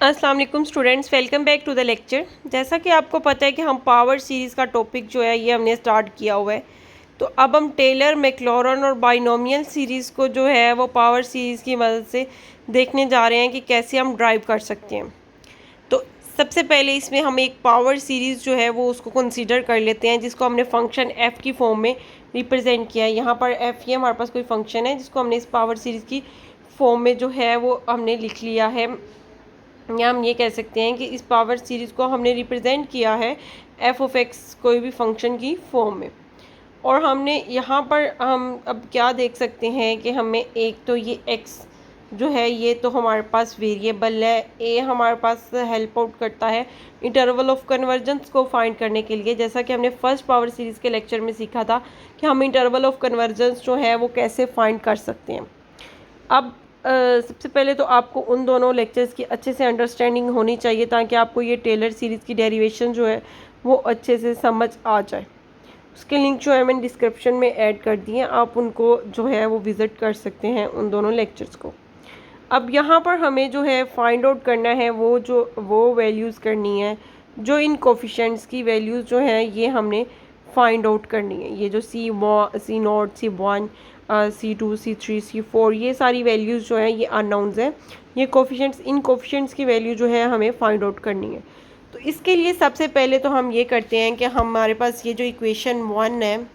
अस्सलाम वालेकुम students, welcome back to the lecture. जैसा कि आपको पता है कि हम पावर सीरीज़ का टॉपिक जो है ये हमने स्टार्ट किया हुआ है। तो अब हम टेलर, मैक्लॉरन और बाइनोमियल सीरीज़ को जो है वो पावर सीरीज़ की मदद से देखने जा रहे हैं कि कैसे हम ड्राइव कर सकते हैं। तो सबसे पहले इसमें हम एक पावर सीरीज़ जो है वो उसको कंसीडर कर लेते हैं, जिसको हमने फंक्शन एफ़ की फॉर्म में रिप्रेजेंट किया है। यहाँ पर एफ़ ये हमारे पास कोई फंक्शन है जिसको हमने इस पावर सीरीज़ की फॉर्म में जो है वो हमने लिख लिया है, या हम ये कह सकते हैं कि इस पावर सीरीज़ को हमने रिप्रेजेंट किया है एफ ऑफ एक्स कोई भी फंक्शन की फॉर्म में। और हमने यहाँ पर हम अब क्या देख सकते हैं कि हमें एक तो ये एक्स जो है ये तो हमारे पास वेरिएबल है, ए हमारे पास हेल्प आउट करता है इंटरवल ऑफ कन्वर्जेंस को फाइंड करने के लिए। जैसा कि हमने फर्स्ट पावर सीरीज़ के लेक्चर में सीखा था कि हम इंटरवल ऑफ कन्वर्जेंस जो है वो कैसे फाइंड कर सकते हैं। अब सबसे पहले तो आपको उन दोनों लेक्चर्स की अच्छे से अंडरस्टैंडिंग होनी चाहिए ताकि आपको ये टेलर सीरीज़ की डेरिवेशन जो है वो अच्छे से समझ आ जाए। उसके लिंक जो है मैंने डिस्क्रिप्शन में ऐड कर दिए हैं, आप उनको जो है वो विज़िट कर सकते हैं उन दोनों लेक्चर्स को। अब यहाँ पर हमें जो है फाइंड आउट करना है वो वैल्यूज़ करनी है, जो इन कोफिशेंट्स की वैल्यूज़ जो हैं ये हमने फाइंड आउट करनी है। ये जो C0, C1, C2, C3, C4 ये सारी वैल्यूज़ जो हैं ये अननोन्स हैं। ये कोफिशेंट्स, इन कोफिशेंट्स की वैल्यू जो है हमें फाइंड आउट करनी है। तो इसके लिए सबसे पहले तो हम ये करते हैं कि हमारे पास ये जो इक्वेशन 1 है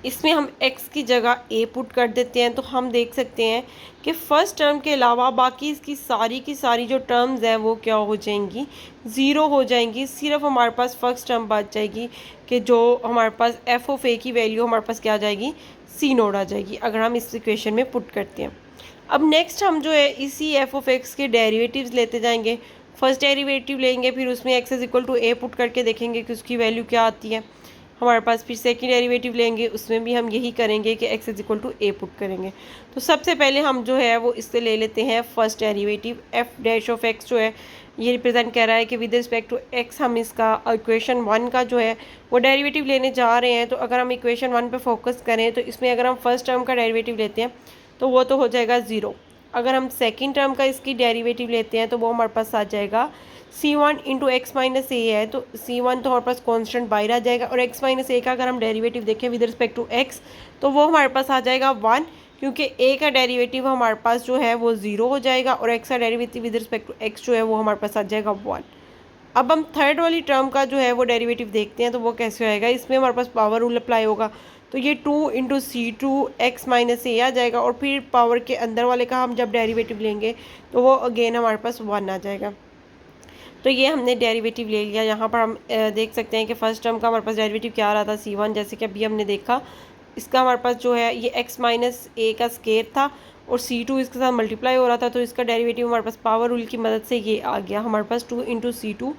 इसमें हम x की जगह a पुट कर देते हैं। तो हम देख सकते हैं कि फर्स्ट टर्म के अलावा बाकी इसकी सारी की सारी जो टर्म्स हैं वो क्या हो जाएंगी, ज़ीरो हो जाएंगी। सिर्फ हमारे पास फर्स्ट टर्म बच जाएगी कि जो हमारे पास f ऑफ a की वैल्यू हमारे पास क्या आ जाएगी, C0 आ जाएगी, अगर हम इस इक्वेशन में पुट करते हैं। अब नेक्स्ट हम जो है इसी f ऑफ x के डेरिवेटिव्स लेते जाएंगे। फर्स्ट डेरिवेटिव लेंगे, फिर उसमें x is equal to a put करके देखेंगे कि उसकी वैल्यू क्या आती है हमारे पास। फिर सेकंड डेरिवेटिव लेंगे, उसमें भी हम यही करेंगे कि x is equal to a put करेंगे। तो सबसे पहले हम जो है वो इससे ले लेते हैं first derivative f dash of x जो है ये रिप्रेजेंट कर रहा है कि विद रिस्पेक्ट टू x हम इसका इक्वेशन 1 का जो है वो डेरिवेटिव लेने जा रहे हैं। तो अगर हम इक्वेशन 1 पे फोकस करें तो इसमें अगर हम फर्स्ट टर्म का डेरिवेटिव लेते हैं तो वो तो हो जाएगा 0। अगर हम सेकेंड टर्म का इसकी डेरिवेटिव लेते हैं तो वो हमारे पास आ जाएगा C1 इंटू एक्स माइनस ए है। तो C1 तो हमारे पास कांस्टेंट बाहर आ जाएगा, और x माइनस ए का अगर हम डेरिवेटिव देखें विद रिस्पेक्ट टू x तो वो हमारे पास आ जाएगा 1, क्योंकि a का डेरिवेटिव हमारे पास जो है वो 0 हो जाएगा और x का derivative with respect to x जो है वो हमारे पास आ जाएगा 1। अब हम थर्ड वाली टर्म का जो है वो डेरिवेटिव देखते हैं तो वो कैसे आएगा। इसमें हमारे पास पावर रूल अप्लाई होगा, तो ये 2 इंटू C2 एक्स माइनस ए आ जाएगा, और फिर पावर के अंदर वाले का हम जब डेरिवेटिव लेंगे तो वो अगेन हमारे पास 1 आ जाएगा। तो ये हमने डेरिवेटिव ले लिया। यहाँ पर हम देख सकते हैं कि फर्स्ट टर्म का हमारे पास डेरिवेटिव क्या आ रहा था, C1, जैसे कि अभी हमने देखा। इसका हमारे पास जो है ये x माइनस ए का स्केयर था और C2 इसके साथ मल्टीप्लाई हो रहा था, तो इसका डेरिवेटिव हमारे पास पावर रूल की मदद से ये आ गया हमारे पास 2 into C2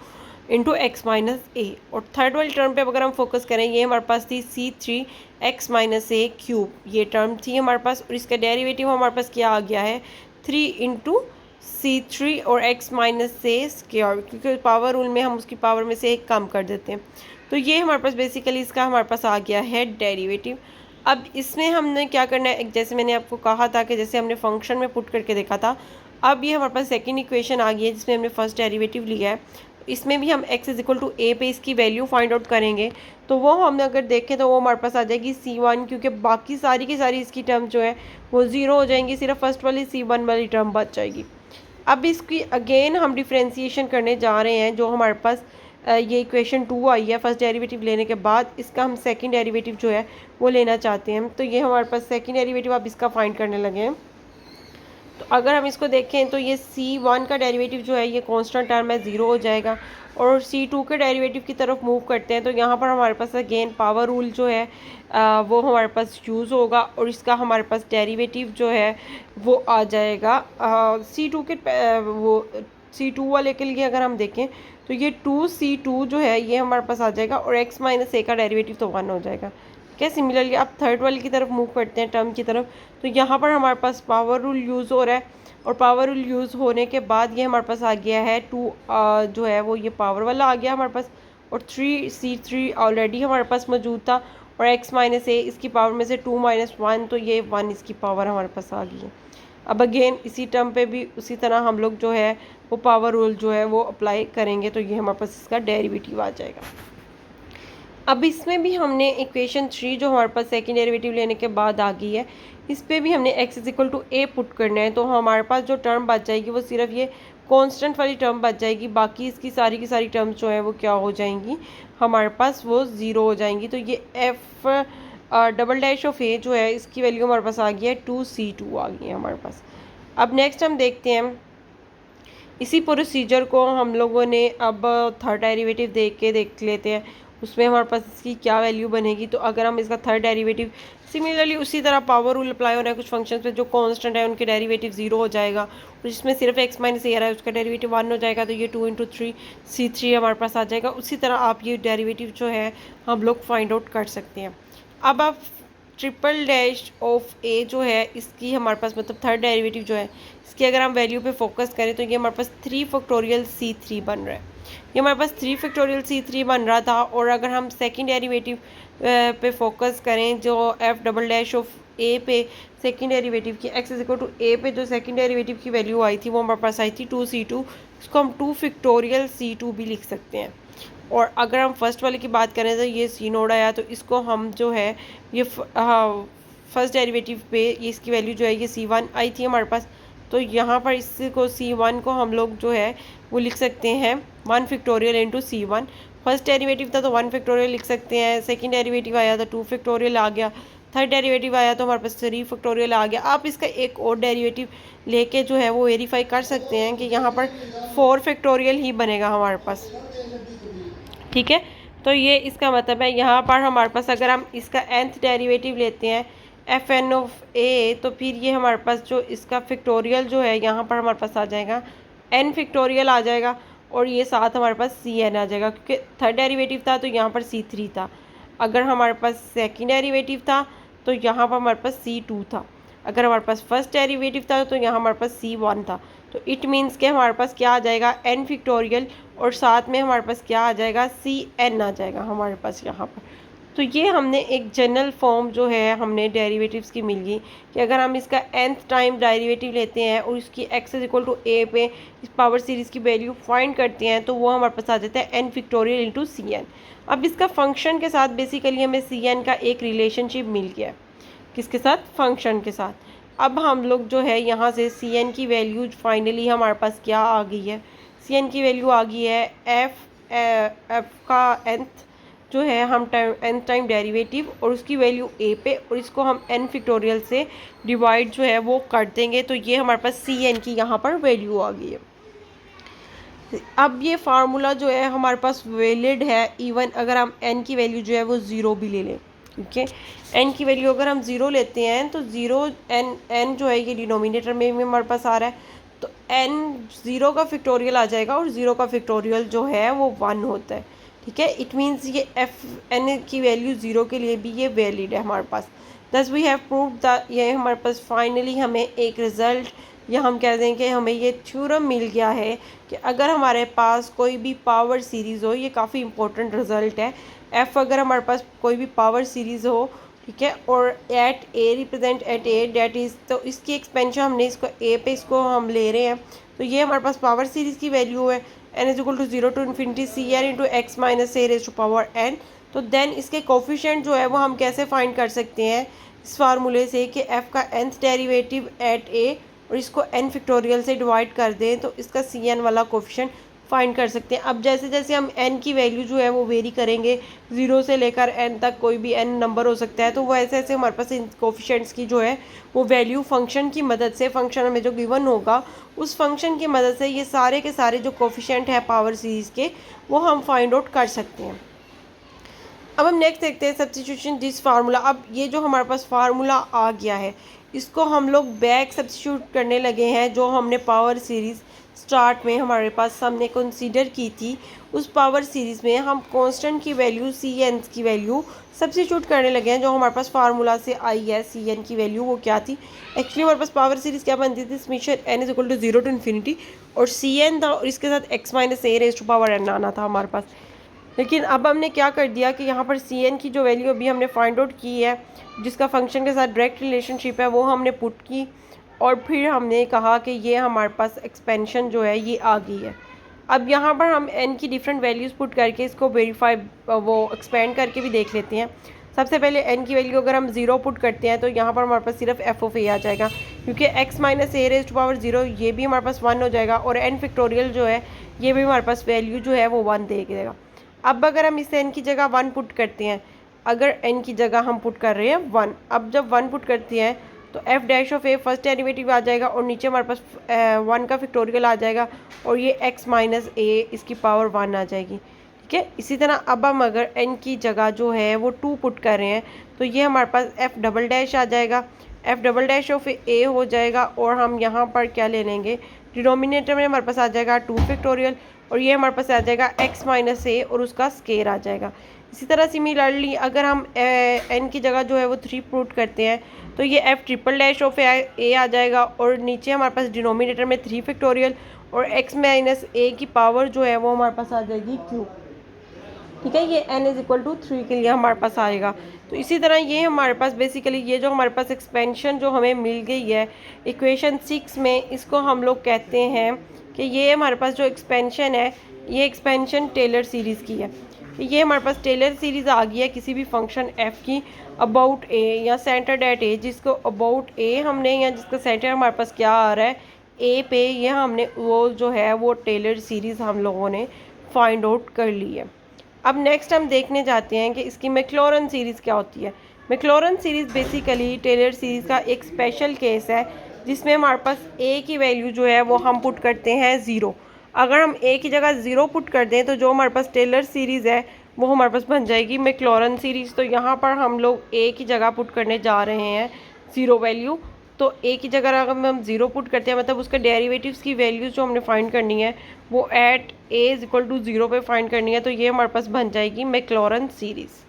into x minus a. और थर्ड वाली टर्म पे अगर हम फोकस करें, ये हमारे पास थी C3 एक्स माइनस ए क्यूब, ये टर्म थी हमारे पास, और इसका डेरिवेटिव हमारे पास क्या आ गया है 3 इंटू C3 और x माइनस से स्क्वायर, क्योंकि पावर रूल में हम उसकी पावर में से एक कम कर देते हैं। तो ये हमारे पास बेसिकली इसका हमारे पास आ गया है डेरिवेटिव। अब इसमें हमने क्या करना है, जैसे मैंने आपको कहा था कि जैसे हमने फंक्शन में पुट करके देखा था, अब ये हमारे पास सेकंड इक्वेशन आ गई है जिसमें हमने फर्स्ट डेरिवेटिव लिया है। इसमें भी हम x इज इक्वल टू ए पे इसकी वैल्यू फाइंड आउट करेंगे। तो वो हमने अगर देखें तो वो हमारे पास आ जाएगी C1, क्योंकि बाकी सारी की सारी इसकी टर्म जो है वो 0 हो जाएंगी, सिर्फ फर्स्ट वाली C1 वाली टर्म बच जाएगी। अब इसकी अगेन हम डिफ्रेंशिएशन करने जा रहे हैं। जो हमारे पास ये इक्वेशन 2 आई है फर्स्ट डेरिवेटिव लेने के बाद, इसका हम सेकंड डेरिवेटिव जो है वो लेना चाहते हैं। तो ये हमारे पास सेकंड डेरिवेटिव अब इसका फाइंड करने लगे हैं। तो अगर हम इसको देखें तो ये C1 का डेरिवेटिव जो है ये कांस्टेंट टर्म है, 0 हो जाएगा। और C2 के डेरिवेटिव की तरफ मूव करते हैं तो यहाँ पर हमारे पास अगेन पावर रूल जो है वो हमारे पास यूज़ होगा, और इसका हमारे पास डेरिवेटिव जो है वो आ जाएगा C2 वाले के लिए अगर हम देखें तो ये 2C2 जो है ये हमारे पास आ जाएगा, और x माइनस ए का डेरिवेटिव तो 1 हो जाएगा। क्या सिमिलरली आप थर्ड वाले की तरफ मूव करते हैं टर्म की तरफ, तो यहाँ पर हमारे पास पावर रूल यूज़ हो रहा है, और पावर रूल यूज़ होने के बाद ये हमारे पास आ गया है 2 जो है वो ये पावर वाला आ गया हमारे पास, और 3C3 ऑलरेडी हमारे पास मौजूद था, और x माइनस ए इसकी पावर में से 2 माइनस 1, तो ये 1 इसकी पावर हमारे पास आ गई है। अब अगेन इसी टर्म पे भी उसी तरह हम लोग जो है वो पावर रूल जो है वो अप्लाई करेंगे, तो ये हमारे पास इसका डेरिवेटिव आ जाएगा। अब इसमें भी हमने इक्वेशन 3 जो हमारे पास सेकेंड डेरिवेटिव लेने के बाद आ गई है, इस पर भी हमने x is equal to a put करना है। तो हमारे पास जो टर्म बच जाएगी वो सिर्फ ये कांस्टेंट वाली टर्म बच जाएगी, बाकी इसकी सारी की सारी टर्म्स जो है वो क्या हो जाएंगी, हमारे पास वो ज़ीरो हो जाएंगी। तो ये एफ डबल डैश ऑफ ए जो है इसकी वैल्यू हमारे पास आ गई है 2c2 आ गई है हमारे पास। अब नेक्स्ट हम देखते हैं इसी प्रोसीजर को हम लोगों ने अब थर्ड डेरिवेटिव देख लेते हैं, उसमें हमारे पास इसकी क्या वैल्यू बनेगी। तो अगर हम इसका थर्ड डेरिवेटिव सिमिलरली उसी तरह पावर रूल अप्लाई हो रहा है कुछ फंक्शंस पे जो कांस्टेंट है उनके डेरिवेटिव 0 हो जाएगा, और जिसमें सिर्फ x माइनस ए आ रहा है उसका डेरिवेटिव 1 हो जाएगा। तो ये 2 इंटू 3 c3 हमारे पास आ जाएगा। उसी तरह आप ये डेरिवेटिव जो है हम लोग फाइंड आउट कर सकते हैं। अब आप ट्रिपल डैश ऑफ ए जो है इसकी हमारे पास मतलब थर्ड डेरिवेटिव जो है इसकी अगर हम वैल्यू पे फोकस करें तो ये हमारे पास 3 फैक्टोरियल c3 बन रहा है। ये हमारे पास 3 फैक्टोरियल c3 बन रहा था, और अगर हम सेकंड डेरिवेटिव पे फोकस करें जो f डबल डैश ऑफ ए पे सेकंड डेरिवेटिव की x इज इक्वल टू ए पे जो सेकंड डेरिवेटिव की वैल्यू आई थी वो हमारे पास आई थी 2c2, इसको हम 2 फैक्टोरियल c2 भी लिख सकते हैं। और अगर हम फर्स्ट वाले की बात करें तो ये सी नोड आया, तो इसको हम जो है ये फर्स्ट डेरिवेटिव पे ये इसकी वैल्यू जो है ये c1 आई थी हमारे पास, तो यहाँ पर इसको c1 को हम लोग जो है वो लिख सकते हैं 1 factorial into c1। First derivative था तो 1 फैक्टोरियल लिख सकते हैं, सेकंड डेरिवेटिव आया तो 2 फैक्टोरियल आ गया, थर्ड डेरिवेटिव आया तो हमारे पास 3 फैक्टोरियल आ गया। आप इसका एक और डेरिवेटिव लेके जो है वो वेरीफाई कर सकते हैं कि यहाँ पर 4 फैक्टोरियल ही बनेगा हमारे पास, ठीक है। तो ये इसका मतलब है यहाँ पर हमारे पास अगर हम इसका nth डेरिवेटिव लेते हैं एफ एन ऑफ ए, तो फिर ये हमारे पास जो इसका फैक्टोरियल जो है यहाँ पर हमारे पास आ जाएगा n फैक्टोरियल आ जाएगा, और ये साथ हमारे पास सी एन आ जाएगा क्योंकि थर्ड डेरिवेटिव था तो यहाँ पर c3 था। अगर हमारे पास सेकंड डेरिवेटिव था तो यहाँ पर हमारे पास c2 था, अगर हमारे पास फर्स्ट डेरिवेटिव था तो यहाँ हमारे पास c1 था। तो इट मीन्स के हमारे पास क्या आ जाएगा n फैक्टोरियल, और साथ में हमारे पास क्या आ जाएगा cn आ जाएगा हमारे पास यहाँ पर। तो ये हमने एक जनरल फॉर्म जो है हमने डेरिवेटिव्स की मिल गई कि अगर हम इसका nth टाइम डेरिवेटिव लेते हैं और इसकी x इज इक्वल टू ए पे इस पावर सीरीज़ की वैल्यू फाइंड करते हैं तो वो हमारे पास आ जाता है n factorial into c n. अब इसका फंक्शन के साथ बेसिकली हमें सी एन का एक रिलेशनशिप मिल गया है, किसके साथ, फंक्शन के साथ। अब हम लोग जो है यहाँ से सी एन की वैल्यू फाइनली हमारे पास क्या आ गई है, सी एन की वैल्यू आ गई है एफ का nth जो है हम n टाइम डेरिवेटिव और उसकी वैल्यू a पे, और इसको हम n फैक्टोरियल से डिवाइड जो है वो कर देंगे, तो ये हमारे पास cn की यहाँ पर वैल्यू आ गई है। अब ये फार्मूला जो है हमारे पास वैलिड है इवन अगर हम n की वैल्यू जो है वो ज़ीरो भी ले लें, ठीक है। n की वैल्यू अगर हम ज़ीरो लेते हैं तो ज़ीरो n जो है ये डिनोमिनेटर में भी हमारे पास आ रहा है, तो n ज़ीरो का फैक्टोरियल आ जाएगा और ज़ीरो का फैक्टोरियल जो है वो 1 होता है, ठीक है। इट मीन्स ये एफ एन की वैल्यू ज़ीरो के लिए भी ये वैलिड है हमारे पास। दस वी हैव प्रूव्ड दैट, ये हमारे पास फाइनली हमें एक रिज़ल्ट या हम कह दें कि हमें ये थ्योरम मिल गया है कि अगर हमारे पास कोई भी पावर सीरीज़ हो, ये काफ़ी इंपॉर्टेंट रिज़ल्ट है, एफ़ अगर हमारे पास कोई भी पावर सीरीज़ हो, ठीक है, और at a represent at a that is, तो इसकी एक्सपेंशन हमने इसको ए पे इसको हम ले रहे हैं, तो ये हमारे पास पावर सीरीज़ की वैल्यू है n is equal to 0 to infinity c n into x minus a raise to power n। तो देन इसके कोफिशिएंट जो है वो हम कैसे फाइंड कर सकते हैं इस फार्मूले से कि f का nth डेरिवेटिव एट a और इसको n फैक्टोरियल से डिवाइड कर दें तो इसका cn वाला कोफिशिएंट फाइंड कर सकते हैं। अब जैसे जैसे हम n की वैल्यू जो है वो वेरी करेंगे, 0 से लेकर n तक कोई भी n नंबर हो सकता है, तो वो ऐसे ऐसे हमारे पास इन कोफिशिएंट्स की जो है वो वैल्यू फंक्शन की मदद से, फंक्शन हमें जो गिवन होगा उस फंक्शन की मदद से ये सारे के सारे जो कोफिशिएंट है पावर सीरीज़ के वो हम फाइंड आउट कर सकते हैं। अब हम नेक्स्ट देखते हैं सब्स्टिट्यूशन दिस फार्मूला। अब ये जो हमारे पास फार्मूला आ गया है इसको हम लोग बैक सब्स्टिट्यूट करने लगे हैं, जो हमने पावर सीरीज़ स्टार्ट में हमारे पास हमने कंसीडर की थी, उस पावर सीरीज़ में हम कांस्टेंट की वैल्यू सी एन की वैल्यू सब्स्टिट्यूट करने लगे हैं, जो हमारे पास फार्मूला से आई है। सी एन की वैल्यू वो क्या थी, एक्चुअली हमारे पास पावर सीरीज़ क्या बनती थी, summation n is equal to 0 to infinity और सी एन था और इसके साथ x minus a raise to power n आना था हमारे पास। लेकिन अब हमने क्या कर दिया कि यहाँ पर सी एन की जो वैल्यू अभी हमने फाइंड आउट की है जिसका फंक्शन के साथ डायरेक्ट रिलेशनशिप है वो हमने पुट की, और फिर हमने कहा कि ये हमारे पास एक्सपेंशन जो है ये आ गई है। अब यहाँ पर हम n की डिफरेंट वैल्यूज़ पुट करके इसको वेरीफाई वो एक्सपेंड करके भी देख लेते हैं। सबसे पहले n की वैल्यू अगर हम 0 पुट करते हैं तो यहाँ पर हमारे पास सिर्फ f ऑफ a आ जाएगा, क्योंकि x minus a raise to power 0 ये भी हमारे पास 1 हो जाएगा, और n फैक्टोरियल जो है ये भी हमारे पास वैल्यू जो है वो 1 दे देगा। अब अगर हम इस n की जगह 1 पुट करते हैं, अगर n की जगह हम पुट कर रहे हैं 1, अब जब 1 पुट करते हैं तो f dash of a first derivative आ जाएगा और नीचे हमारे पास 1 का फैक्टोरियल आ जाएगा और ये x माइनस ए इसकी पावर 1 आ जाएगी। ठीक है, इसी तरह अब हम अगर n की जगह जो है वो 2 पुट कर रहे हैं तो ये हमारे पास एफ डबल डैश आ जाएगा, एफ डबल डैश ऑफ ए हो जाएगा, और हम यहाँ पर क्या ले लेंगे, डिनोमिनेटर में हमारे पास आ जाएगा 2 फैक्टोरियल, और ये हमारे पास आ जाएगा x माइनस ए और उसका स्केयर आ जाएगा। इसी तरह सिमिलरली अगर हम n की जगह जो है वो 3 पुट करते हैं तो ये एफ ट्रिपल डैश ऑफ ए आ जाएगा, और नीचे हमारे पास डिनोमिनेटर में 3 फैक्टोरियल और x माइनस ए की पावर जो है वो हमारे पास आ जाएगी क्यूब। ठीक है, ये n इज इक्वल टू 3 के लिए हमारे पास आएगा। तो इसी तरह ये हमारे पास बेसिकली ये जो हमारे पास एक्सपेंशन जो हमें मिल गई है इक्वेशन 6 में, इसको हम लोग कहते हैं कि ये हमारे पास जो एक्सपेंशन है ये एक्सपेंशन टेलर सीरीज़ की है। ये हमारे पास टेलर सीरीज़ आ गई है किसी भी फंक्शन f की अबाउट a या सेंटर्ड एट a, जिसको अबाउट a हमने या जिसका सेंटर हमारे पास क्या आ रहा है a पे, ये हमने वो जो है वो टेलर सीरीज़ हम लोगों ने फाइंड आउट कर ली है। अब नेक्स्ट हम देखने जाते हैं कि इसकी मैक्लॉरन सीरीज़ क्या होती है। मैक्लॉरन सीरीज़ बेसिकली टेलर सीरीज़ का एक स्पेशल केस है जिसमें हमारे पास a की वैल्यू जो है वो हम पुट करते हैं 0। अगर हम a की जगह 0 पुट कर दें तो जो हमारे पास टेलर सीरीज़ है वो हमारे पास बन जाएगी मैक्लॉरन सीरीज़। तो यहाँ पर हम लोग a की जगह पुट करने जा रहे हैं 0 वैल्यू। तो a की जगह अगर हम 0 पुट करते हैं मतलब उसका डेरिवेटिव्स की वैल्यूज़ जो हमने फाइंड करनी है वो at a is equal to 0 पे फाइंड करनी है, तो ये हमारे पास बन जाएगी मैक्लॉरन सीरीज़।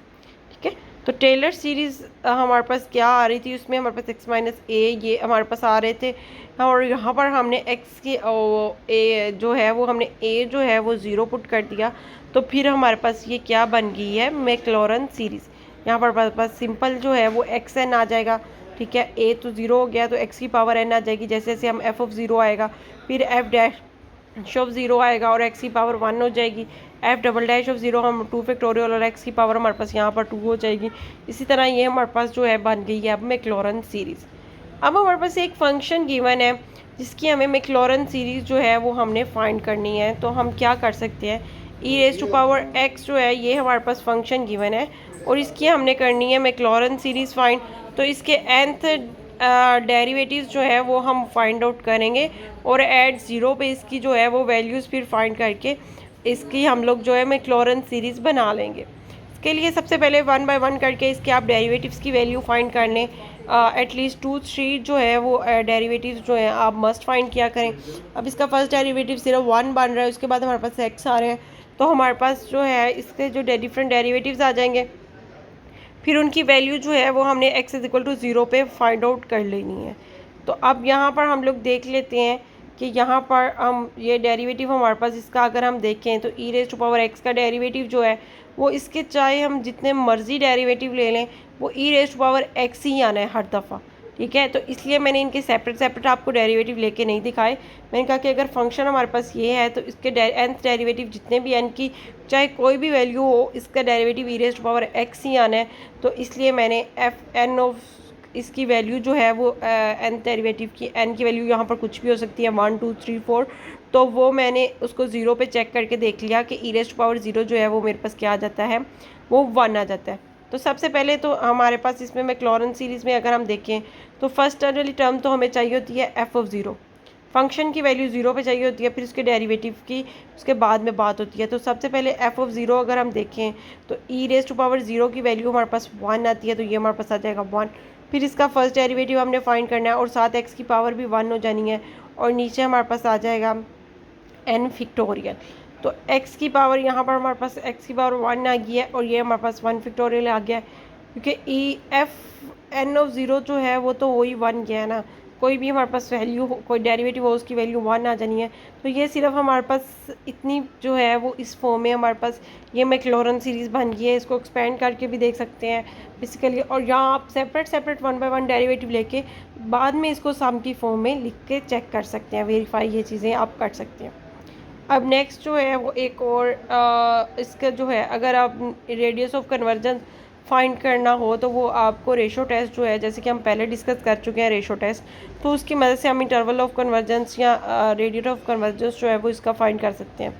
ठीक है, तो टेलर सीरीज़ हमारे पास क्या आ रही थी, उसमें हमारे पास x माइनस ए ये हमारे पास आ रहे थे, और यहाँ पर हमने x की a जो है वो हमने a जो है वो 0 पुट कर दिया, तो फिर हमारे पास ये क्या बन गई है मैक्लॉरन सीरीज़। यहाँ पर हमारे पास सिंपल जो है वो xn आ जाएगा। ठीक है, a तो 0 हो गया तो x की पावर n आ जाएगी, जैसे जैसे हम f ऑफ 0 आएगा फिर f डैश ऑफ 0 आएगा और x की पावर 1 हो जाएगी, एफ डबल डैश ऑफ 0 हम 2 फैक्टोरियल और x की पावर हमारे पास यहाँ पर 2 हो जाएगी। इसी तरह ये हमारे पास जो है बन गई है अब मैक्लॉरन सीरीज़। अब हमारे पास एक फंक्शन गिवन है जिसकी हमें मैक्लॉरन सीरीज़ जो है वो हमने फाइंड करनी है। तो हम क्या कर सकते हैं, e raise to power x जो है ये हमारे पास फंक्शन गिवन है और इसकी हमने करनी है मैक्लॉरन सीरीज़ फाइंड। तो इसके nth डेरिवेटिव्स जो है वो हम फाइंड आउट करेंगे और एट 0 पे इसकी जो है वो वैल्यूज़ फिर फाइंड करके इसकी हम लोग जो है मैक्लॉरन सीरीज़ बना लेंगे। इसके लिए सबसे पहले 1 बाय 1 करके इसके आप डेरिवेटिव्स की वैल्यू फाइंड कर लें। एटलीस्ट 2-3 जो है वो डेरिवेटिव्स जो है आप मस्ट फाइंड किया करें। अब इसका फर्स्ट डेरिवेटिव सिर्फ 1 बन रहा है, उसके बाद हमारे पास x आ रहे हैं, तो हमारे पास जो है इसके जो डिफरेंट डेरिवेटिव्स आ जाएंगे, फिर उनकी वैल्यू जो है वो हमने x इज इक्वल टू 0 पे फाइंड आउट कर लेनी है। तो अब यहाँ पर हम लोग देख लेते हैं कि यहाँ पर हम ये डेरिवेटिव हमारे पास इसका अगर हम देखें तो e raise to power x का डेरिवेटिव जो है वो इसके चाहे हम जितने मर्जी डेरिवेटिव ले लें वो e raise to power x ही आना है हर दफ़ा। ठीक है, तो इसलिए मैंने इनके सेपरेट आपको डेरिवेटिव लेके नहीं दिखाए। मैंने कहा कि अगर फंक्शन हमारे पास ये है तो इसके nth डेरिवेटिव जितने भी n की चाहे कोई भी वैल्यू हो इसका derivative e raise to power x ही आना है। तो इसलिए मैंने एफ एन ऑफ इसकी वैल्यू जो है वो n डेरिवेटिव की n की वैल्यू यहाँ पर कुछ भी हो सकती है 1 2 3 4, तो वो मैंने उसको 0 पे चेक करके देख लिया कि ई रेज़ टू पावर 0 जो है वो मेरे पास क्या आ जाता है, वो 1 आ जाता है। तो सबसे पहले तो हमारे पास इसमें मैक्लॉरन सीरीज़ में अगर हम देखें तो फर्स्ट वाली टर्म तो हमें चाहिए होती है एफ ऑफ 0, फंक्शन की वैल्यू 0 पे चाहिए होती है, फिर उसके डेरिवेटिव की उसके बाद में बात होती है। तो सबसे पहले एफ ऑफ 0 अगर हम देखें तो ई रेज़ टू पावर 0 की वैल्यू हमारे पास 1 आती है, तो ये हमारे पास आ जाएगा 1। फिर इसका फर्स्ट डेरिवेटिव हमने फाइंड करना है और साथ x की पावर भी 1 हो जानी है, और नीचे हमारे पास आ जाएगा n फैक्टोरियल। तो x की पावर यहाँ पर हमारे पास x की पावर 1 आ गई है और ये हमारे पास 1 फैक्टोरियल आ गया है, क्योंकि ई एफ एन ऑफ 0 जो है वो तो वही 1 गया है ना, कोई भी हमारे पास वैल्यू हो, कोई डेरिवेटिव हो, उसकी वैल्यू 1 आ जानी है। तो ये सिर्फ हमारे पास इतनी जो है वो इस फॉर्म में हमारे पास ये मैक्लॉरन सीरीज़ बन गई है। इसको एक्सपेंड करके भी देख सकते हैं बेसिकली, और यहाँ आप सेपरेट सेपरेट 1 बाय 1 डेरिवेटिव लेके बाद में इसको सम की फॉर्म में लिख के चेक कर सकते हैं, वेरीफाई ये चीज़ें आप कर सकते हैं। अब नेक्स्ट जो है वो एक और इसका जो है, अगर आप रेडियस ऑफ कन्वर्जेंस फाइंड करना हो तो वो आपको रेशो टेस्ट जो है, जैसे कि हम पहले डिस्कस कर चुके हैं रेशो टेस्ट, तो उसकी मदद से हम इंटरवल ऑफ कन्वर्जेंस या रेडियस ऑफ कन्वर्जेंस जो है वो इसका फाइंड कर सकते हैं।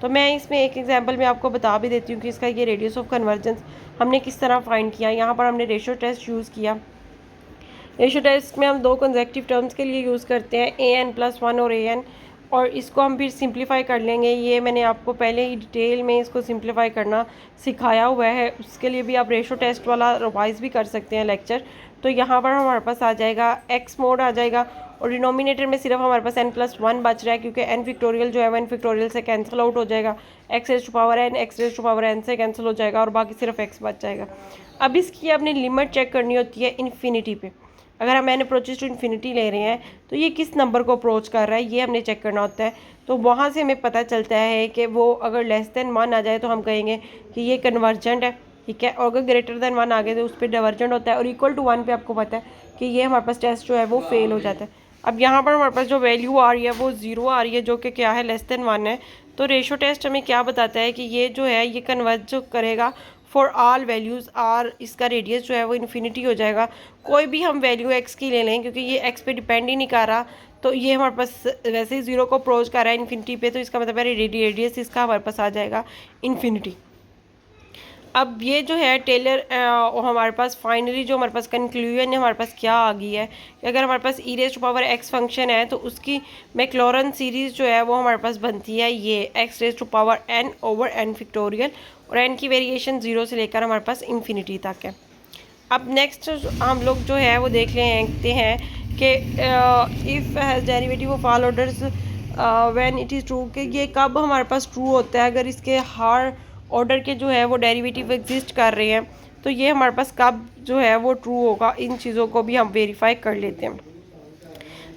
तो मैं इसमें एक एग्जांपल में आपको बता भी देती हूँ कि इसका ये रेडियस ऑफ कन्वर्जेंस हमने किस तरह फाइंड किया। यहाँ पर हमने रेशो टेस्ट यूज़ किया। रेशो टेस्ट में हम दो कंसेक्टिव टर्म्स के लिए यूज़ करते हैं, an+1 और an, और इसको हम फिर सिंप्लीफाई कर लेंगे। ये मैंने आपको पहले ही डिटेल में इसको सिंप्लीफाई करना सिखाया हुआ है, उसके लिए भी आप रेशो टेस्ट वाला रिवाइज भी कर सकते हैं लेक्चर। तो यहाँ पर हमारे पास आ जाएगा x मोड आ जाएगा, और डिनोमिनेटर में सिर्फ हमारे पास n+1 बच रहा है, क्योंकि n फैक्टोरियल जो है वो n फैक्टोरियल से कैंसिल आउट हो जाएगा, x⁴n से कैंसिल हो जाएगा और बाकी सिर्फ x बच जाएगा। अब इसकी आपने लिमिट चेक करनी होती है इन्फिनिटी पे। अगर हम एन अप्रोचेज टू इन्फिनिटी ले रहे हैं तो ये किस नंबर को अप्रोच कर रहा है, ये हमने चेक करना होता है। तो वहाँ से हमें पता चलता है कि वो अगर <1 आ जाए तो हम कहेंगे कि ये कन्वर्जेंट है, ठीक है। और अगर <1 आ गए तो उस पर डाइवर्जेंट होता है, और =1 पे आपको पता है कि ये हमारे पास टेस्ट जो है वो फेल हो जाता है। अब यहाँ पर हमारे पास जो वैल्यू आ रही है वो 0 आ रही है, जो कि क्या है, <1 है। तो रेशो टेस्ट हमें क्या बताता है कि ये जो है ये कन्वर्ज जो करेगा फॉर ऑल वैल्यूज़ आर, इसका रेडियस जो है वो इन्फिनिटी हो जाएगा। कोई भी हम वैल्यू एक्स की ले लें, क्योंकि ये एक्स पे डिपेंड ही नहीं कर रहा, तो ये हमारे पास वैसे ही 0 को अप्रोच कर रहा है इन्फिनिटी पे, तो इसका मतलब है रेडियस इसका हमारे पास आ जाएगा इन्फिनिटी। अब ये जो है टेलर हमारे पास फाइनली जो हमारे पास कंक्लूजन है हमारे पास क्या आ गई है कि अगर हमारे पास e⁻x फंक्शन है तो उसकी मैक्लॉरन सीरीज़ जो है वो हमारे पास बनती है ये x⁻n/n फैक्टोरियल, और n की वेरिएशन 0 से लेकर हमारे पास इन्फिनिटी तक है। अब नेक्स्ट हम लोग जो है वो देखते हैं कि if has derivative of all orders when it is true, कि ये कब हमारे पास ट्रू होता है, अगर इसके हर ऑर्डर के जो है वो डेरिवेटिव एग्जिस्ट कर रहे हैं, तो ये हमारे पास कब जो है वो ट्रू होगा। इन चीज़ों को भी हम वेरीफाई कर लेते हैं।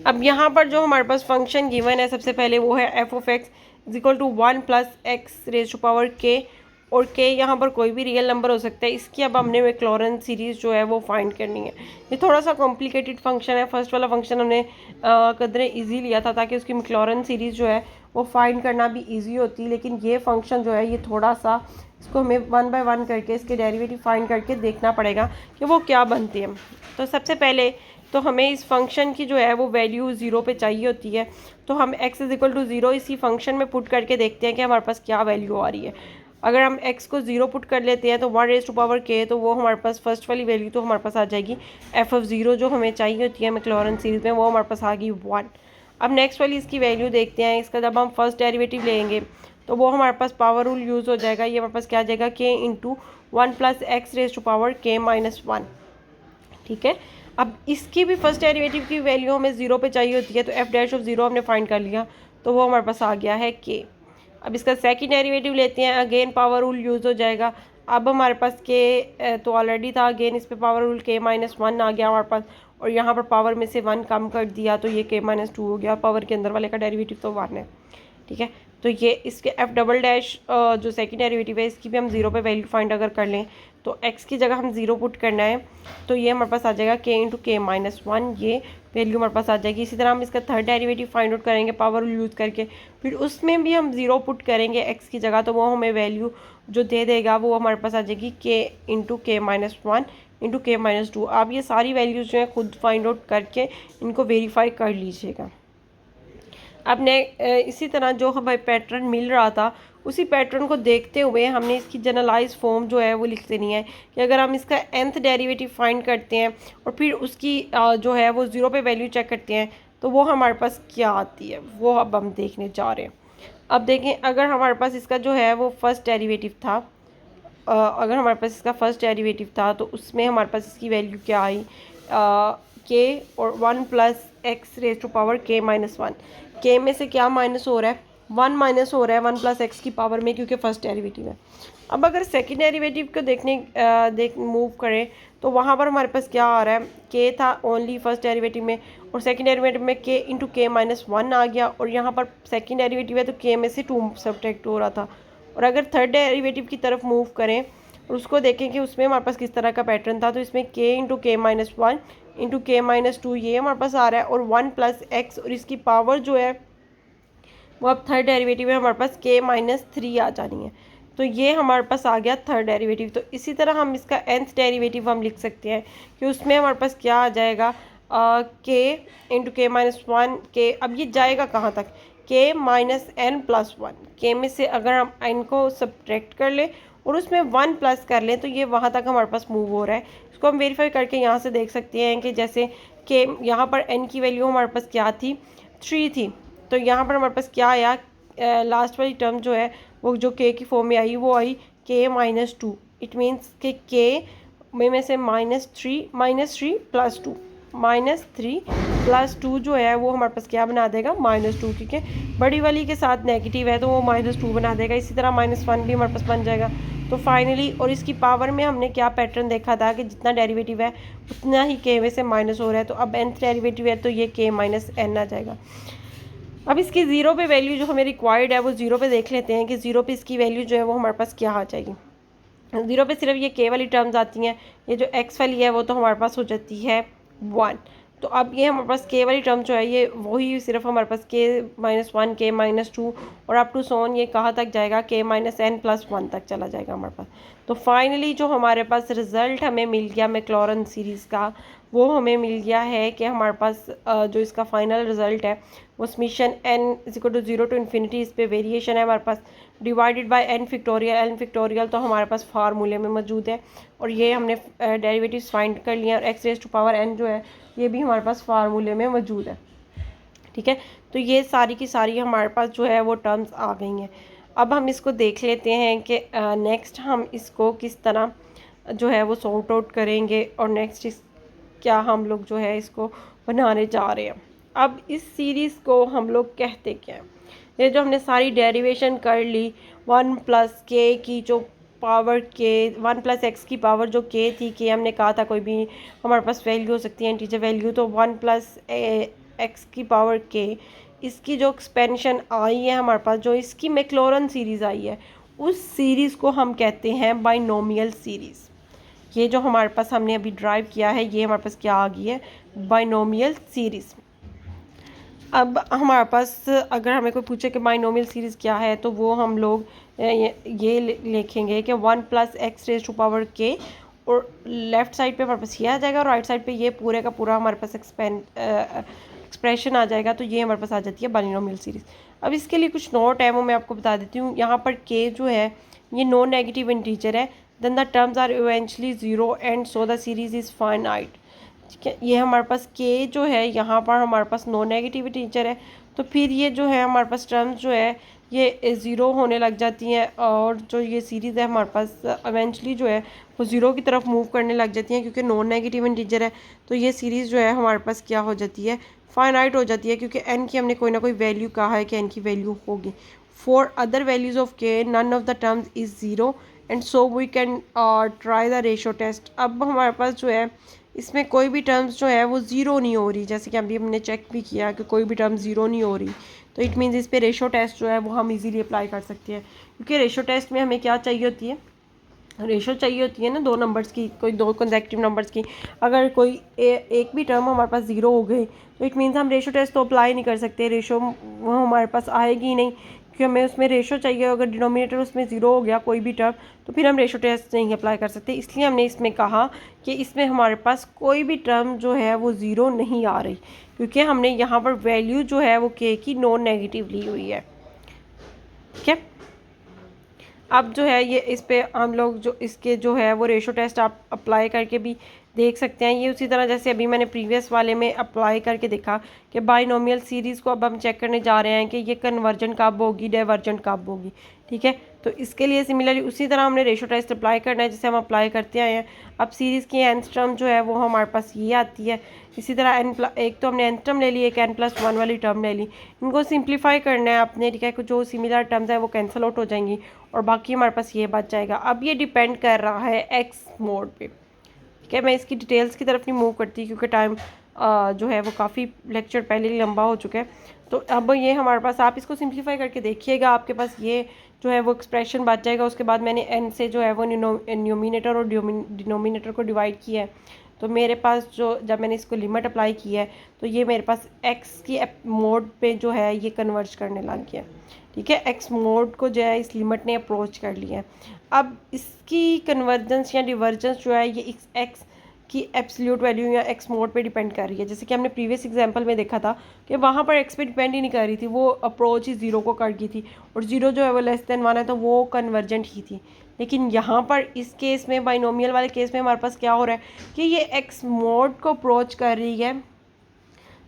अब यहाँ पर जो हमारे पास फंक्शन गिवन है सबसे पहले वो है f(x) = 1 + x⁻k, और k यहाँ पर कोई भी रियल नंबर हो सकता है। इसकी अब हमने मैक्लॉरन सीरीज़ जो है वो फाइंड करनी है। ये थोड़ा सा कॉम्प्लिकेटेड फंक्शन है। फर्स्ट वाला फंक्शन हमने कदरे इजी लिया था ताकि उसकी मैक्लॉरन सीरीज़ जो है वो फाइंड करना भी इजी होती, लेकिन ये फंक्शन जो है ये थोड़ा सा, इसको हमें 1 बाय 1 करके इसके डेरिवेटिव फाइंड करके देखना पड़ेगा कि वो क्या बनती है। तो सबसे पहले तो हमें इस फंक्शन की जो है वो वैल्यू 0 पे चाहिए होती है, तो हम x = 0 इसी फंक्शन में पुट करके देखते हैं कि हमारे पास क्या वैल्यू आ रही है। अगर हम x को 0 पुट कर लेते हैं तो 1⁻k, तो वो हमारे पास फर्स्ट वाली वैल्यू तो हमारे पास आ जाएगी f(0) जो हमें चाहिए होती है मैक्लॉरन सीरीज़ में, वो हमारे पास आ गई 1। अब नेक्स्ट वाली इसकी वैल्यू देखते हैं। इसका जब हम फर्स्ट डेरिवेटिव लेंगे तो वो हमारे पास पावर रूल यूज़ हो जाएगा। ये हमारे पास क्या आ जाएगा, k × 1 + x⁻k-1, ठीक है। अब इसकी भी फर्स्ट डेरिवेटिव की वैल्यू हमें 0 पे चाहिए होती है, तो f'(0) हमने फाइंड कर लिया, तो वो हमारे पास आ गया है k। अब इसका सेकंड डेरिवेटिव लेते हैं, अगेन पावर रूल यूज़ हो जाएगा। अब हमारे पास k तो ऑलरेडी था, अगेन इस पे पावर रूल k-1 आ गया हमारे पास, और यहाँ पर पावर में से 1 कम कर दिया तो ये k-2 हो गया। पावर के अंदर वाले का डेरिवेटिव तो 1 है, ठीक है। तो ये इसके f" जो सेकंड डेरिवेटिव है इसकी भी हम 0 पे वैल्यू फाइंड अगर कर लें तो x की जगह हम 0 पुट करना है, तो ये हमारे पास आ जाएगा k × k-1, ये वैल्यू हमारे पास आ जाएगी। इसी तरह हम इसका थर्ड डेरिवेटिव फाइंड आउट करेंगे पावर यूज़ करके, फिर उसमें भी हम 0 पुट करेंगे x की जगह, तो वो हमें वैल्यू जो दे देगा वो हमारे पास आ जाएगी k × k-1 × k-2। आप ये सारी वैल्यूज़ जो है खुद फाइंड आउट करके इनको वेरीफाई कर लीजिएगा। अब ने इसी तरह जो हमें पैटर्न मिल रहा था उसी पैटर्न को देखते हुए हमने इसकी जनरलाइज फॉर्म जो है वो लिख देनी है कि अगर हम इसका nth डेरिवेटिव फाइंड करते हैं और फिर उसकी जो है वो 0 पे वैल्यू चेक करते हैं तो वो हमारे पास क्या आती है, वो अब हम देखने जा रहे हैं। अब देखें, अगर हमारे पास इसका जो है वो फर्स्ट डेरिवेटिव था, अगर हमारे पास इसका फर्स्ट डेरिवेटिव था तो उसमें हमारे पास इसकी वैल्यू क्या आई, k और 1 + x⁻k-1। k में से क्या माइनस हो रहा है, 1 माइनस हो रहा है 1 + x की पावर में, क्योंकि फर्स्ट डेरिवेटिव है। अब अगर सेकंड डेरिवेटिव को मूव करें तो वहाँ पर हमारे पास क्या आ रहा है, के था ओनली फर्स्ट डेरिवेटिव में, और सेकंड डेरिवेटिव में के इंटू के माइनस वन आ गया, और यहाँ पर सेकंड डेरिवेटिव है तो के में से 2 सब्ट्रैक्ट हो रहा था। और अगर थर्ड डेरिवेटिव की तरफ मूव करें और उसको देखें कि उसमें हमारे पास किस तरह का पैटर्न था, तो इसमें के इंटू के माइनस वन इंटू के माइनस टू ये हमारे पास आ रहा है, और 1 प्लस एक्स, और इसकी पावर जो है वो अब थर्ड डेरिवेटिव में हमारे पास के माइनस थ्री आ जानी है। तो ये हमारे पास आ गया थर्ड डेरिवेटिव। तो इसी तरह हम इसका nth डेरिवेटिव हम लिख सकते हैं कि उसमें हमारे पास क्या आ जाएगा, के इंटू के माइनस वन के, अब ये जाएगा कहाँ तक, के माइनस एन प्लस वन, के में से अगर हम एन को सब्ट्रैक्ट कर लें और उसमें 1 प्लस कर लें तो ये वहाँ तक हमारे पास मूव हो रहा है। इसको हम वेरीफाई करके यहाँ से देख सकते हैं कि जैसे के यहाँ पर एन की वैल्यू हमारे पास क्या थी, 3 थी, तो यहाँ पर हमारे पास क्या आया, लास्ट वाली टर्म जो है वो जो के की फॉर्म में आई वो आई के माइनस टू। इट मीन्स के में से minus three plus two, minus three plus two जो है वो हमारे पास क्या बना देगा, माइनस टू, क्योंकि बड़ी वाली के साथ नेगेटिव है तो वो माइनस टू बना देगा। इसी तरह माइनस वन भी हमारे पास बन जाएगा। तो फाइनली, और इसकी पावर में हमने क्या पैटर्न देखा था कि जितना डेरिवेटिव है उतना ही के में से माइनस हो रहा है। तो अब nth डेरिवेटिव है तो ये के माइनस एन आ जाएगा। अब इसकी ज़ीरो पे वैल्यू जो हमें रिक्वायर्ड है वो ज़ीरो पे देख लेते हैं कि ज़ीरो पे इसकी वैल्यू जो है वो हमारे पास क्या आ जाएगी। ज़ीरो पे सिर्फ ये के वाली टर्म्स आती हैं, ये जो एक्स वाली है वो तो हमारे पास हो जाती है 1। तो अब ये हमारे पास के वाली टर्म जो है ये वही सिर्फ हमारे पास के माइनस वन, के माइनस टू और अप टू सोन, ये कहाँ तक जाएगा, के माइनस एन प्लस वन तक चला जाएगा हमारे पास। तो फाइनली जो हमारे पास रिज़ल्ट हमें मिल गया मैक्लॉरन सीरीज़ का, वो हमें मिल गया है कि हमारे पास जो इसका फाइनल रिज़ल्ट है वो summation n equal to 0 to infinity, इस पे वेरिएशन है हमारे पास, डिवाइडेड बाय n फैक्टोरियल तो हमारे पास फार्मूले में मौजूद है, और ये हमने डेरिवेटिव्स फाइंड कर लिए, और x raise to power n जो है ये भी हमारे पास फार्मूले में मौजूद है। ठीक है, तो ये सारी की सारी हमारे पास जो है वो टर्म्स आ गई हैं। अब हम इसको देख लेते हैं कि नेक्स्ट हम इसको किस तरह जो है वो सॉर्ट आउट करेंगे, और नेक्स्ट इस क्या हम लोग जो है इसको बनाने जा रहे हैं। अब इस सीरीज़ को हम लोग कहते क्या हैं, ये जो हमने सारी डेरिवेशन कर ली 1 प्लस के की जो पावर के, 1 प्लस एक्स की पावर जो के थी, के हमने कहा था कोई भी हमारे पास वैल्यू हो सकती है इंटीजर वैल्यू, तो 1 प्लस एक्स की पावर के, इसकी जो एक्सपेंशन आई है हमारे पास, जो इसकी मैक्लॉरन सीरीज़ आई है, उस सीरीज़ को हम कहते हैं बाइनोमियल सीरीज़। ये जो हमारे पास हमने अभी ड्राइव किया है ये हमारे पास क्या आ गई है, बाइनोमियल सीरीज़। अब हमारे पास अगर हमें कोई पूछे कि बाइनोमियल सीरीज़ क्या है, तो वो हम लोग ये लिखेंगे कि 1 plus x raise to power के, और लेफ़्ट साइड पे हमारे पास ये आ जाएगा, और राइट साइड पे ये पूरे का पूरा हमारे पास एक्सप्रेशन आ जाएगा। तो ये हमारे पास आ जाती है बाइनोमियल सीरीज़। अब इसके लिए कुछ नोट है वो मैं आपको बता देती हूँ। यहाँ पर के जो है ये नॉन नेगेटिव इंटीजर है, then the terms are eventually zero and so the series is finite. ठीक है, ये हमारे पास के जो है यहाँ पर हमारे पास नॉन नेगेटिव इंटीजर है, तो फिर ये जो है हमारे पास टर्म्स जो है ये ज़ीरो होने लग जाती हैं, और जो ये सीरीज़ है हमारे पास इवेंचुअली जो है वो ज़ीरो की तरफ मूव करने लग जाती हैं, क्योंकि नॉन नेगेटिव इंटीजर है। तो ये सीरीज़ जो है हमारे पास क्या हो जाती है, फाइनाइट हो जाती है, क्योंकि n की हमने कोई ना कोई वैल्यू कहा है कि n की वैल्यू होगी। For other values of k none of the terms is zero and so we can try the ratio test. अब हमारे पास जो है इसमें कोई भी टर्म्स जो है वो ज़ीरो नहीं हो रही, जैसे कि अभी हमने चेक भी किया कि कोई भी टर्म ज़ीरो नहीं हो रही, तो इट मीन्स इस पे रेशो टेस्ट जो है वो हम इजीली अप्लाई कर सकते हैं। क्योंकि रेशो टेस्ट में हमें क्या चाहिए होती है, रेशो चाहिए होती है ना, दो नंबर्स की, कोई दो कंसेक्यूटिव नंबर्स की। अगर कोई एक भी टर्म हमारे पास ज़ीरो हो गई तो इट मीन्स हम रेशो टेस्ट तो अप्लाई नहीं कर सकते, रेशो वो हमारे पास आएगी ही नहीं, क्योंकि हमें उसमें रेशो चाहिए। अगर डिनोमिनेटर उसमें ज़ीरो हो गया कोई भी टर्म, तो फिर हम रेशो टेस्ट नहीं अप्लाई कर सकते। इसलिए हमने इसमें कहा कि इसमें हमारे पास कोई भी टर्म जो है वो ज़ीरो नहीं आ रही, क्योंकि हमने यहाँ पर वैल्यू जो है वो के की नॉन नेगेटिव ली हुई है। ठीक है, अब जो है ये इस पे हम लोग जो इसके जो है वो रेशो टेस्ट आप अप्लाई करके भी देख सकते हैं। ये उसी तरह जैसे अभी मैंने प्रीवियस वाले में अप्लाई करके देखा कि बाइनोमियल सीरीज़ को अब हम चेक करने जा रहे हैं कि ये कन्वर्जन कब होगी, डाइवर्जेंट कब होगी। ठीक है, तो इसके लिए सिमिलरली उसी तरह हमने रेशो टेस्ट अप्लाई करना है जैसे हम अप्लाई करते आए हैं। अब सीरीज़ की nth टर्म जो है वो हमारे पास ये आती है। इसी तरह एक तो हमने nth टर्म ले ली, एक n+1 वाली टर्म ले ली, इनको सिंप्लीफाई करना है अपने। ठीक है, जो सिमिलर टर्म्स है वो कैंसिल आउट हो जाएंगी और बाकी हमारे पास ये बच जाएगा। अब ये डिपेंड कर रहा है x मोड पे। ठीक ठीक है, मैं इसकी डिटेल्स की तरफ नहीं मूव करती क्योंकि टाइम जो है वो काफ़ी लेक्चर पहले ही लंबा हो चुका है। तो अब ये हमारे पास, आप इसको सिंप्लीफाई करके देखिएगा, आपके पास ये जो है वो एक्सप्रेशन बच जाएगा। उसके बाद मैंने n से जो है वो न्यूमिनेटर और डिनोमिनेटर को डिवाइड किया है। तो मेरे पास जो, जब मैंने इसको लिमिट अप्लाई की है तो ये मेरे पास x की मोड पे जो है ये कन्वर्ज करने लग गया। ठीक है, x मोड को जो है इस लिमिट ने अप्रोच कर लिया है। अब इसकी कन्वर्जेंस या डिवर्जेंस जो है ये इस x की एब्सोल्यूट वैल्यू या x मोड पे डिपेंड कर रही है। जैसे कि हमने प्रीवियस एग्जांपल में देखा था कि वहाँ पर x पे डिपेंड ही नहीं कर रही थी, वो अप्रोच ही ज़ीरो को कर गई थी और ज़ीरो जो है वो लेस देन 1 है तो वो कन्वर्जेंट ही थी। लेकिन यहाँ पर इस केस में, बाइनोमियल वाले केस में, हमारे पास क्या हो रहा है कि ये x मोड को अप्रोच कर रही है।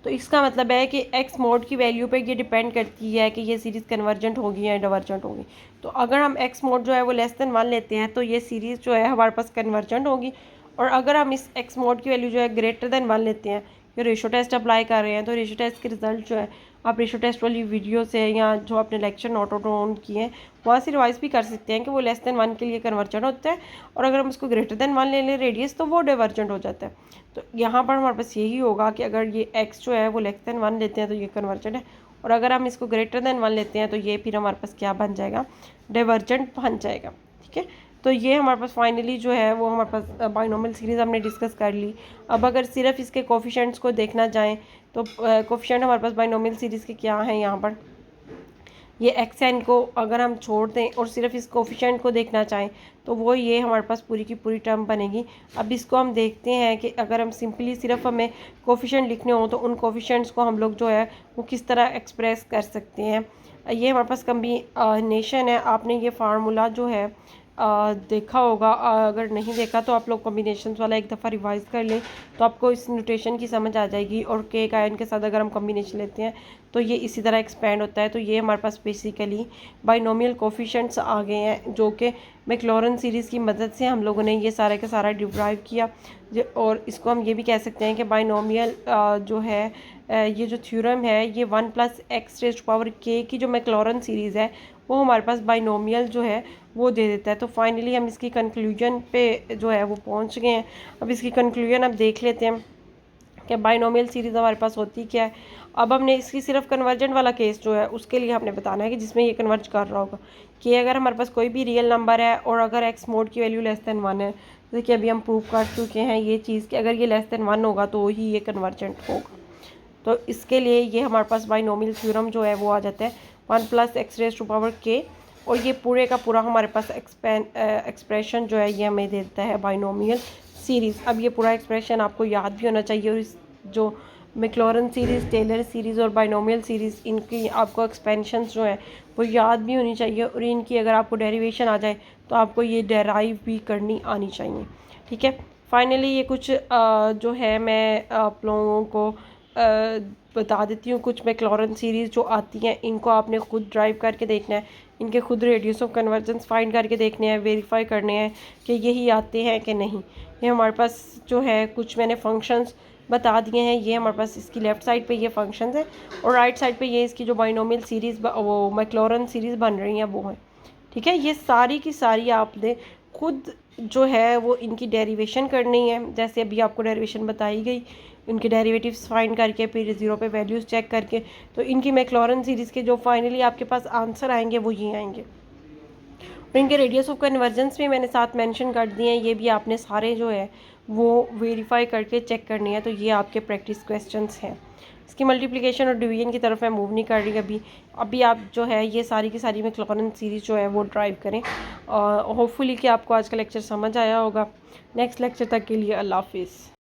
तो इसका मतलब है कि x मोड की वैल्यू पे ये डिपेंड करती है कि ये सीरीज़ कन्वर्जेंट होगी या डिवर्जेंट होगी। तो अगर हम x मोड जो है वो लेस देन 1 लेते हैं तो ये सीरीज़ जो है हमारे पास कन्वर्जेंट होगी। और अगर हम इस x मोड की वैल्यू जो है ग्रेटर देन 1 लेते हैं, ये रेशो टेस्ट अप्लाई कर रहे हैं, तो रेशो टेस्ट के रिजल्ट जो है आप रेशो टेस्ट वाली वीडियो से या जो अपने लेक्चर नोट ऑन किए हैं वहाँ से रिवाइज भी कर सकते हैं कि वो लेस देन 1 के लिए कन्वर्जेंट होता है और अगर हम उसको ग्रेटर देन 1 ले लें रेडियस तो वो डाइवर्जेंट हो जाता है। तो यहाँ पर हमारे पास यही होगा कि अगर ये x जो है वो लेस देन 1 लेते हैं तो ये कन्वर्जेंट है और अगर हम इसको ग्रेटर देन 1 लेते हैं तो ये फिर हमारे पास क्या बन जाएगा, डाइवर्जेंट बन जाएगा। ठीक है, तो ये हमारे पास फाइनली जो है वो हमारे पास बाइनोमियल सीरीज़ हमने डिस्कस कर ली। अब अगर सिर्फ इसके कोफिशिएंट्स को देखना जाएँ तो कोफिशिएंट हमारे पास बाइनोमियल सीरीज़ के क्या हैं, यहाँ पर ये एक्स एन को अगर हम छोड़ दें और सिर्फ इस कोफिशिएंट को देखना चाहें तो वो ये हमारे पास पूरी की पूरी टर्म बनेगी। अब इसको हम देखते हैं कि अगर हम सिंपली सिर्फ हमें कोफिशिएंट लिखने हो तो उन कोफिशिएंट्स को हम लोग जो है वो किस तरह एक्सप्रेस कर सकते हैं। ये हमारे पास कॉम्बिनेशन है। आपने ये फार्मूला जो है देखा होगा, अगर नहीं देखा तो आप लोग कॉम्बिनेशंस वाला एक दफ़ा रिवाइज कर लें तो आपको इस नोटेशन की समझ आ जाएगी। और के का एन के साथ अगर हम कॉम्बिनेशन लेते हैं तो ये इसी तरह एक्सपेंड होता है। तो ये हमारे पास बेसिकली बाइनोमियल कोफिशिएंट्स आ गए हैं जो कि मैक्लॉरन सीरीज़ की मदद से हम लोगों ने ये सारा का सारा डिराइव किया। और इसको हम ये भी कह सकते हैं कि बाइनोमियल जो है ये जो थ्योरम है ये 1 + x⁻k की जो मैक्लॉरन सीरीज़ है वो हमारे पास बाइनोमियल जो है वो दे देता है। तो फाइनली हम इसकी कंक्लूजन पे जो है वो पहुंच गए हैं। अब इसकी कंक्लूजन अब देख लेते हैं कि बाइनोमियल सीरीज़ हमारे पास होती क्या है। अब हमने इसकी सिर्फ कन्वर्जेंट वाला केस जो है उसके लिए हमने बताना है कि जिसमें ये कन्वर्ज कर रहा होगा कि अगर हमारे पास कोई भी रियल नंबर है और अगर एक्स मोड की वैल्यू लेस देन 1 है, जैसे कि अभी हम प्रूव कर चुके हैं ये चीज़ कि अगर ये लेस देन 1 होगा तो ही ये कन्वर्जेंट होगा। तो इसके लिए ये हमारे पास बाइनोमियल थ्योरम जो है वो आ जाता है 1 + x⁻k और ये पूरे का पूरा हमारे पास एक्सप्रेशन जो है ये हमें देता है बाइनोमियल सीरीज़। अब ये पूरा एक्सप्रेशन आपको याद भी होना चाहिए और इस जो मैक्लॉरन सीरीज़, टेलर सीरीज़ और बाइनोमियल सीरीज़ इनकी आपको एक्सपेंशंस जो है वो याद भी होनी चाहिए और इनकी अगर आपको डेरिवेशन आ जाए तो आपको ये डेराइव भी करनी आनी चाहिए। ठीक है, फाइनली ये कुछ जो है मैं आप लोगों को बता देती हूँ। कुछ मैक्लॉरन सीरीज़ जो आती हैं इनको आपने खुद ड्राइव करके देखना है, इनके खुद रेडियस ऑफ कन्वर्जेंस फाइंड करके देखने हैं, वेरीफाई करने हैं कि यही आते हैं कि नहीं। ये हमारे पास जो है कुछ मैंने फंक्शंस बता दिए हैं। ये हमारे पास इसकी लेफ़्ट साइड पे ये फंक्शंस हैं और राइट साइड पे ये इसकी जो बाइनोमियल सीरीज़ वो मैक्लॉरन सीरीज़ बन रही हैं वो है। ठीक है, ये सारी की सारी आपने खुद जो है वो इनकी डेरिवेशन करनी है। जैसे अभी आपको डेरिवेशन बताई गई, इनके डेरिवेटिव्स फाइंड करके फिर ज़ीरो पे वैल्यूज़ चेक करके तो इनकी मैक्लॉरन सीरीज़ के जो फाइनली आपके पास आंसर आएंगे वो ये आएंगे। और इनके रेडियस ऑफ कन्वर्जेंस भी मैंने साथ मेंशन कर दिए हैं, ये भी आपने सारे जो है वो वेरीफाई करके चेक करनी है। तो ये आपके प्रैक्टिस क्वेश्चंस हैं। इसकी मल्टीप्लिकेशन और डिवीजन की तरफ मैं मूव नहीं कर रही अभी आप जो है ये सारी की सारी मैक्लॉरन सीरीज़ जो है वो ड्राइव करें और होपफुली कि आपको आज का लेक्चर समझ आया होगा। नेक्स्ट लेक्चर तक के लिए अल्लाह हाफिज़।